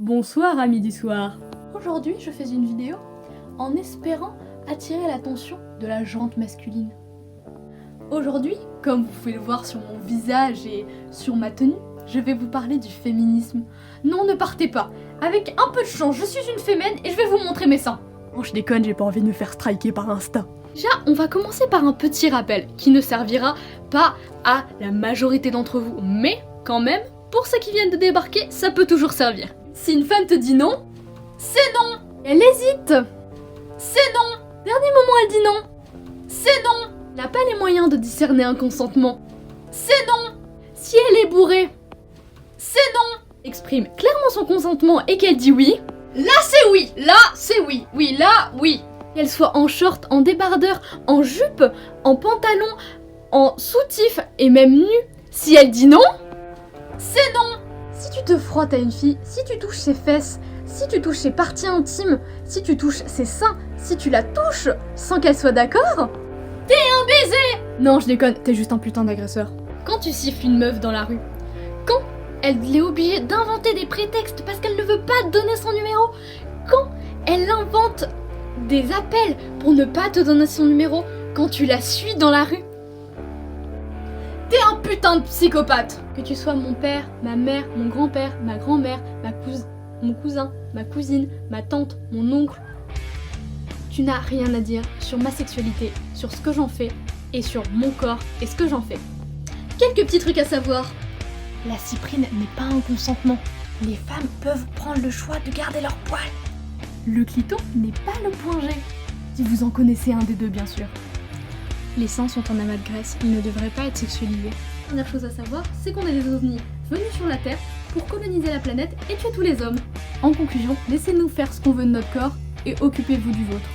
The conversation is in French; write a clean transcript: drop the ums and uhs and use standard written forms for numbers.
Bonsoir amis du soir. Aujourd'hui, je fais une vidéo en espérant attirer l'attention de la jante masculine. Aujourd'hui, comme vous pouvez le voir sur mon visage et sur ma tenue, je vais vous parler du féminisme. Non, ne partez pas. Avec un peu de chance, je suis une fémène et je vais vous montrer mes seins. Oh, je déconne, j'ai pas envie de me faire striker par Insta. Déjà, on va commencer par un petit rappel qui ne servira pas à la majorité d'entre vous, mais quand même, pour ceux qui viennent de débarquer, ça peut toujours servir. Si une femme te dit non, c'est non. Elle hésite, c'est non. Dernier moment, elle dit non, c'est non. Elle n'a pas les moyens de discerner un consentement, c'est non. Si elle est bourrée, c'est non. Exprime clairement son consentement et qu'elle dit oui, là c'est oui, là c'est oui, oui, là oui. Qu'elle soit en short, en débardeur, en jupe, en pantalon, en soutif et même nue, si elle dit non, c'est non. Si tu te frottes à une fille, si tu touches ses fesses, si tu touches ses parties intimes, si tu touches ses seins, si tu la touches sans qu'elle soit d'accord, t'es un baiser. Non, je déconne, t'es juste un putain d'agresseur. Quand tu siffles une meuf dans la rue, quand elle est obligée d'inventer des prétextes parce qu'elle ne veut pas te donner son numéro, quand elle invente des appels pour ne pas te donner son numéro, quand tu la suis dans la rue, t'es un putain de psychopathe. Que tu sois mon père, ma mère, mon grand-père, ma grand-mère, mon cousin, ma cousine, ma tante, mon oncle, tu n'as rien à dire sur ma sexualité, sur ce que j'en fais et sur mon corps et ce que j'en fais. Quelques petits trucs à savoir. La cyprine n'est pas un consentement. Les femmes peuvent prendre le choix de garder leur poil. Le clito n'est pas le point G. Si vous en connaissez un des deux, bien sûr. Les seins sont en amas de graisse, ils ne devraient pas être sexualisés. Dernière chose à savoir, c'est qu'on est des ovnis venus sur la Terre pour coloniser la planète et tuer tous les hommes. En conclusion, laissez-nous faire ce qu'on veut de notre corps et occupez-vous du vôtre.